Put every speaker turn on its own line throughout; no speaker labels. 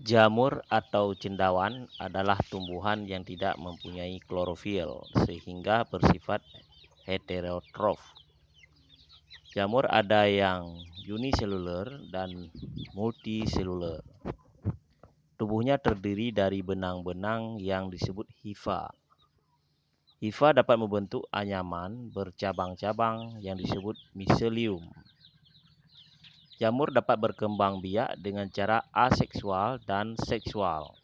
Jamur atau cendawan adalah tumbuhan yang tidak mempunyai klorofil sehingga bersifat heterotrof. Jamur ada yang uniseluler dan multiseluler. Tubuhnya terdiri dari benang-benang yang disebut hifa. Hifa dapat membentuk anyaman bercabang-cabang yang disebut miselium. Jamur dapat berkembang biak dengan cara aseksual dan seksual.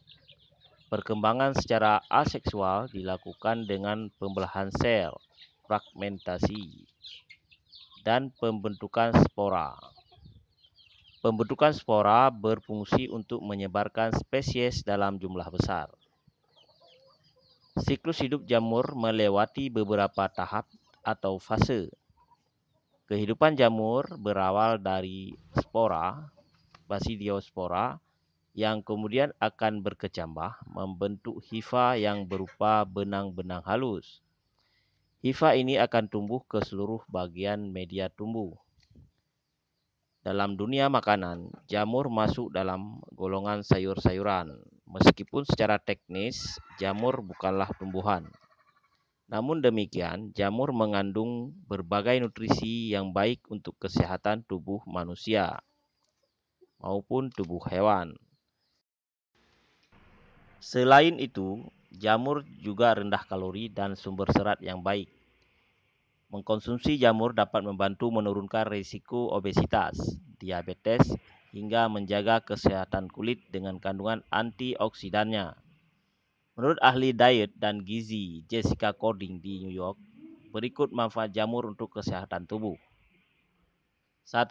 Perkembangan secara aseksual dilakukan dengan pembelahan sel, fragmentasi, dan pembentukan spora. Pembentukan spora berfungsi untuk menyebarkan spesies dalam jumlah besar. Siklus hidup jamur melewati beberapa tahap atau fase. Kehidupan jamur berawal dari spora, basidiospora, yang kemudian akan berkecambah membentuk hifa yang berupa benang-benang halus. Hifa ini akan tumbuh ke seluruh bagian media tumbuh. Dalam dunia makanan, jamur masuk dalam golongan sayur-sayuran. Meskipun secara teknis jamur bukanlah tumbuhan. Namun demikian, jamur mengandung berbagai nutrisi yang baik untuk kesehatan tubuh manusia maupun tubuh hewan. Selain itu, jamur juga rendah kalori dan sumber serat yang baik. Mengkonsumsi jamur dapat membantu menurunkan risiko obesitas, diabetes, hingga menjaga kesehatan kulit dengan kandungan antioksidannya. Menurut ahli diet dan gizi Jessica Cording di New York, berikut manfaat jamur untuk kesehatan tubuh. 1.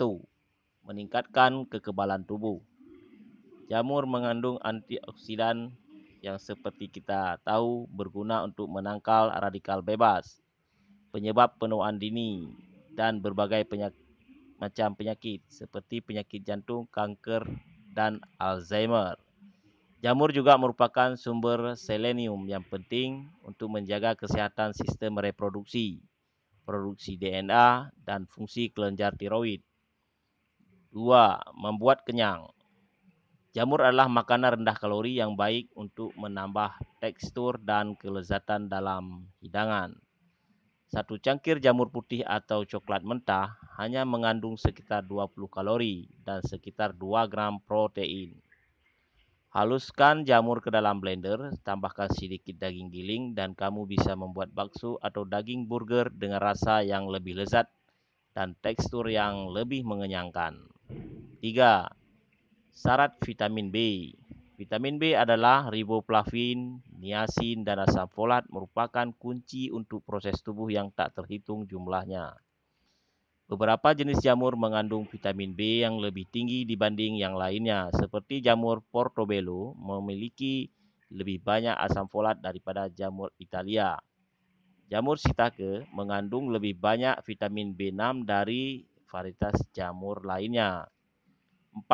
Meningkatkan kekebalan tubuh. Jamur mengandung antioksidan yang seperti kita tahu berguna untuk menangkal radikal bebas, penyebab penuaan dini, dan berbagai macam penyakit seperti penyakit jantung, kanker, dan Alzheimer. Jamur juga merupakan sumber selenium yang penting untuk menjaga kesehatan sistem reproduksi, produksi DNA, dan fungsi kelenjar tiroid. 2. Membuat kenyang. Jamur adalah makanan rendah kalori yang baik untuk menambah tekstur dan kelezatan dalam hidangan. Satu cangkir jamur putih atau coklat mentah hanya mengandung sekitar 20 kalori dan sekitar 2 gram protein. Haluskan jamur ke dalam blender, tambahkan sedikit daging giling dan kamu bisa membuat bakso atau daging burger dengan rasa yang lebih lezat dan tekstur yang lebih mengenyangkan. 3. Syarat vitamin B. Vitamin B adalah riboflavin, niacin, dan asam folat merupakan kunci untuk proses tubuh yang tak terhitung jumlahnya. Beberapa jenis jamur mengandung vitamin B yang lebih tinggi dibanding yang lainnya, seperti jamur portobello memiliki lebih banyak asam folat daripada jamur Italia. Jamur shiitake mengandung lebih banyak vitamin B6 dari varietas jamur lainnya. 4.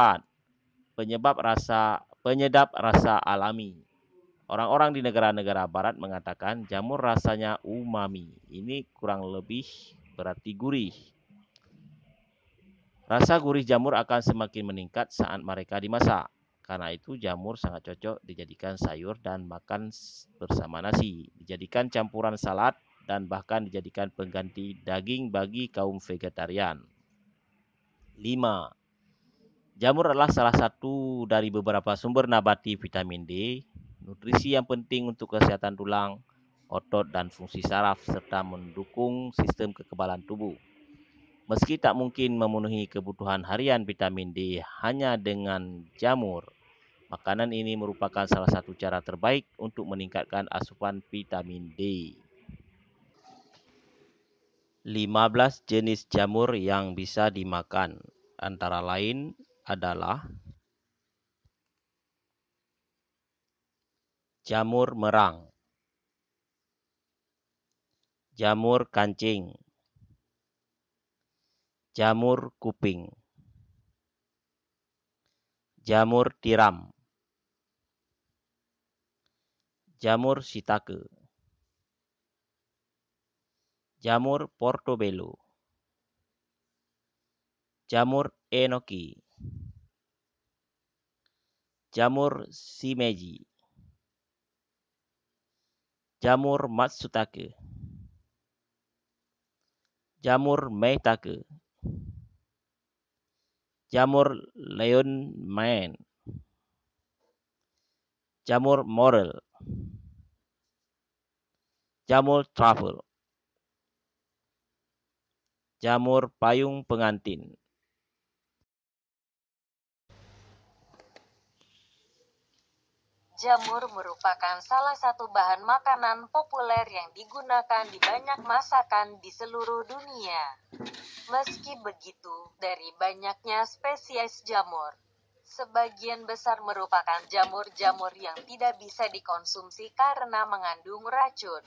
Penyedap rasa alami. Orang-orang di negara-negara barat mengatakan jamur rasanya umami. Ini kurang lebih berarti gurih. Rasa gurih jamur akan semakin meningkat saat mereka dimasak. Karena itu jamur sangat cocok dijadikan sayur dan makan bersama nasi, dijadikan campuran salad, dan bahkan dijadikan pengganti daging bagi kaum vegetarian. 5. Jamur adalah salah satu dari beberapa sumber nabati vitamin D, nutrisi yang penting untuk kesehatan tulang, otot, dan fungsi saraf, serta mendukung sistem kekebalan tubuh. Meski tak mungkin memenuhi kebutuhan harian vitamin D hanya dengan jamur, makanan ini merupakan salah satu cara terbaik untuk meningkatkan asupan vitamin D. 15 jenis jamur yang bisa dimakan, antara lain adalah jamur merang, jamur kancing, jamur kuping, jamur tiram, jamur shiitake, jamur portobello, jamur enoki, jamur shimeji, jamur matsutake, jamur maitake, jamur leonmaen, jamur morel, jamur truffle, jamur payung pengantin.
Jamur merupakan salah satu bahan makanan populer yang digunakan di banyak masakan di seluruh dunia. Meski begitu, dari banyaknya spesies jamur, sebagian besar merupakan jamur-jamur yang tidak bisa dikonsumsi karena mengandung racun.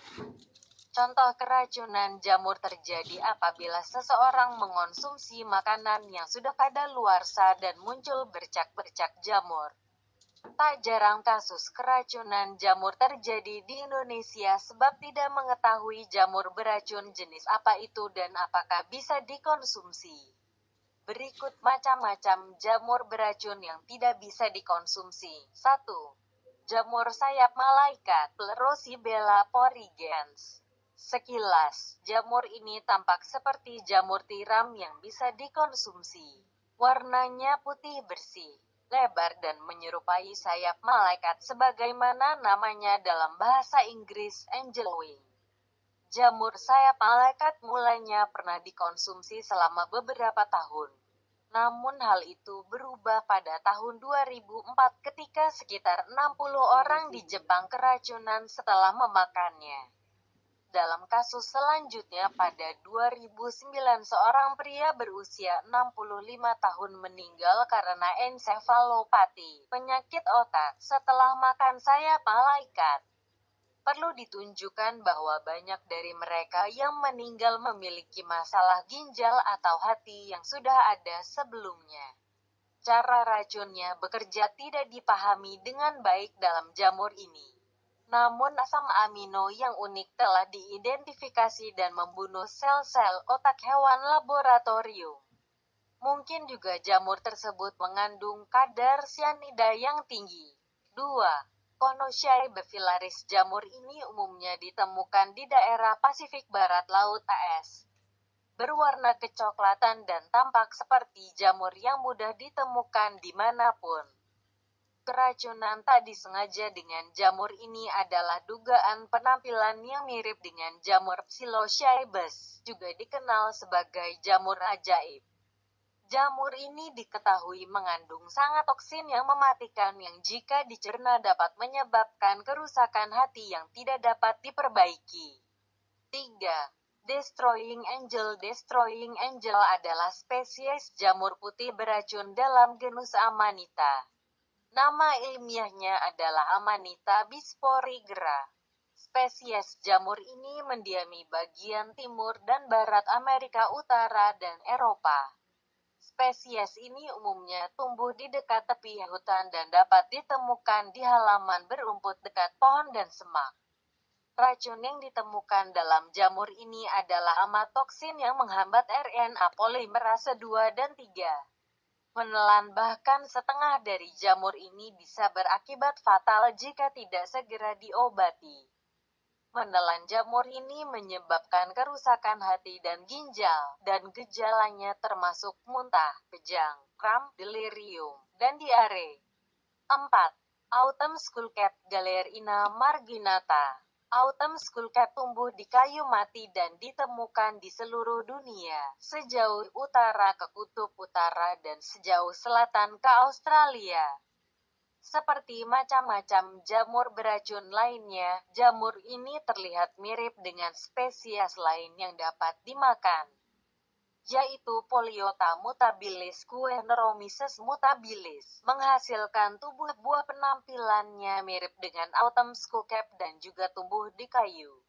Contoh keracunan jamur terjadi apabila seseorang mengonsumsi makanan yang sudah kadaluarsa dan muncul bercak-bercak jamur. Tak jarang kasus keracunan jamur terjadi di Indonesia sebab tidak mengetahui jamur beracun jenis apa itu dan apakah bisa dikonsumsi. Berikut macam-macam jamur beracun yang tidak bisa dikonsumsi. 1. Jamur sayap malaikat, Plerosibella porigens. Sekilas, jamur ini tampak seperti jamur tiram yang bisa dikonsumsi. Warnanya putih bersih, lebar dan menyerupai sayap malaikat sebagaimana namanya dalam bahasa Inggris angel wing. Jamur sayap malaikat mulanya pernah dikonsumsi selama beberapa tahun. Namun hal itu berubah pada tahun 2004 ketika sekitar 60 orang di Jepang keracunan setelah memakannya. Dalam kasus selanjutnya pada 2009 seorang pria berusia 65 tahun meninggal karena ensefalopati, penyakit otak, setelah makan sayap malaikat. Perlu ditunjukkan bahwa banyak dari mereka yang meninggal memiliki masalah ginjal atau hati yang sudah ada sebelumnya. Cara racunnya bekerja tidak dipahami dengan baik dalam jamur ini. Namun asam amino yang unik telah diidentifikasi dan membunuh sel-sel otak hewan laboratorium. Mungkin juga jamur tersebut mengandung kadar cyanida yang tinggi. 2. Conochae bevillaris. Jamur ini umumnya ditemukan di daerah Pasifik Barat Laut AS. Berwarna kecoklatan dan tampak seperti jamur yang mudah ditemukan dimanapun. Keracunan tak disengaja dengan jamur ini adalah dugaan penampilan yang mirip dengan jamur Psilocybe, juga dikenal sebagai jamur ajaib. Jamur ini diketahui mengandung sangat toksin yang mematikan yang jika dicerna dapat menyebabkan kerusakan hati yang tidak dapat diperbaiki. 3. Destroying Angel. Destroying Angel adalah spesies jamur putih beracun dalam genus Amanita. Nama ilmiahnya adalah Amanita bisporigera. Spesies jamur ini mendiami bagian timur dan barat Amerika Utara dan Eropa. Spesies ini umumnya tumbuh di dekat tepi hutan dan dapat ditemukan di halaman berumput dekat pohon dan semak. Racun yang ditemukan dalam jamur ini adalah amatoksin yang menghambat RNA polimerase 2 dan 3. Menelan bahkan setengah dari jamur ini bisa berakibat fatal jika tidak segera diobati. Menelan jamur ini menyebabkan kerusakan hati dan ginjal, dan gejalanya termasuk muntah, kejang, kram, delirium, dan diare. 4. Autumn skullcap Galerina marginata. Autumn skullcap tumbuh di kayu mati dan ditemukan di seluruh dunia, sejauh utara ke kutub utara dan sejauh selatan ke Australia. Seperti macam-macam jamur beracun lainnya, jamur ini terlihat mirip dengan spesies lain yang dapat dimakan, yaitu Poliota mutabilis Kuehneromises mutabilis, menghasilkan tubuh buah penampilannya mirip dengan autumn skullcap dan juga tumbuh di kayu.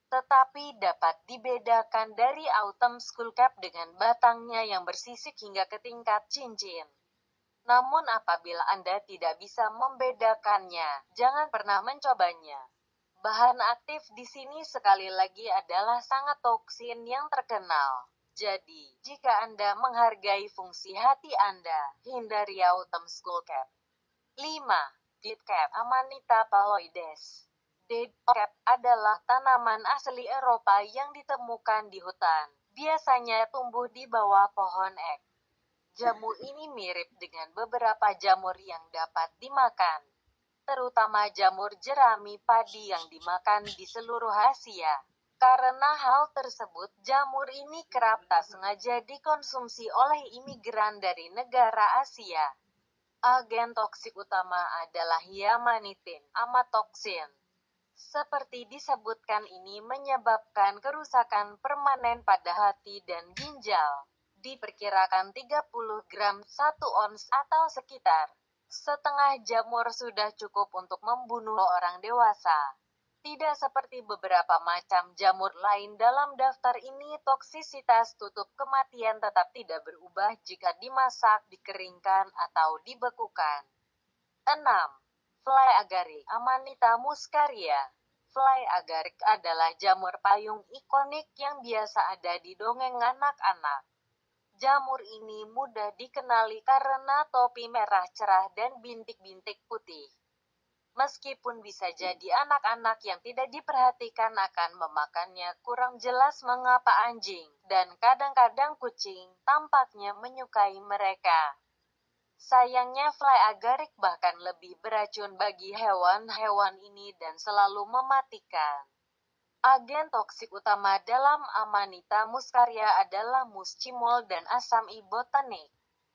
Tetapi dapat dibedakan dari autumn skullcap dengan batangnya yang bersisik hingga ke tingkat cincin. Namun apabila Anda tidak bisa membedakannya, jangan pernah mencobanya. Bahan aktif di sini sekali lagi adalah sangat toksin yang terkenal. Jadi, jika Anda menghargai fungsi hati Anda, hindari autumn skullcap. 5. Deadcap Amanita phalloides. Deadcap adalah tanaman asli Eropa yang ditemukan di hutan. Biasanya tumbuh di bawah pohon ek. Jamur ini mirip dengan beberapa jamur yang dapat dimakan, terutama jamur jerami padi yang dimakan di seluruh Asia. Karena hal tersebut, jamur ini kerap tak sengaja dikonsumsi oleh imigran dari negara Asia. Agen toksik utama adalah hyamanitin, amatoksin. Seperti disebutkan, ini menyebabkan kerusakan permanen pada hati dan ginjal. Diperkirakan 30 gram 1 ons atau sekitar setengah jamur sudah cukup untuk membunuh orang dewasa. Tidak seperti beberapa macam jamur lain dalam daftar ini, toksisitas tutup kematian tetap tidak berubah jika dimasak, dikeringkan, atau dibekukan. 6. Fly agaric Amanita muscaria. Fly agaric adalah jamur payung ikonik yang biasa ada di dongeng anak-anak. Jamur ini mudah dikenali karena topi merah cerah dan bintik-bintik putih. Meskipun bisa jadi anak-anak yang tidak diperhatikan akan memakannya, kurang jelas mengapa anjing, dan kadang-kadang kucing, tampaknya menyukai mereka. Sayangnya fly agaric bahkan lebih beracun bagi hewan-hewan ini dan selalu mematikan. Agen toksik utama dalam Amanita muscaria adalah muscimol dan asam ibotanik.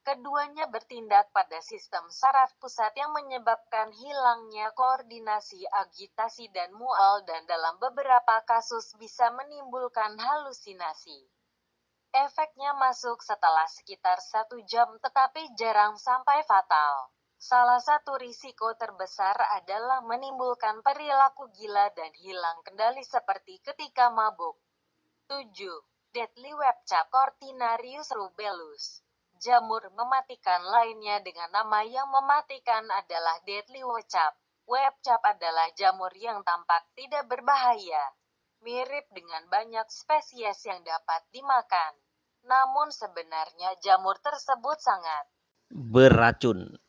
Keduanya bertindak pada sistem saraf pusat yang menyebabkan hilangnya koordinasi, agitasi, dan mual, dan dalam beberapa kasus bisa menimbulkan halusinasi. Efeknya masuk setelah sekitar 1 jam tetapi jarang sampai fatal. Salah satu risiko terbesar adalah menimbulkan perilaku gila dan hilang kendali seperti ketika mabuk. 7. Deadly webcap Cortinarius rubellus. Jamur mematikan lainnya dengan nama yang mematikan adalah deadly webcap. Webcap adalah jamur yang tampak tidak berbahaya, mirip dengan banyak spesies yang dapat dimakan. Namun sebenarnya jamur tersebut sangat
beracun.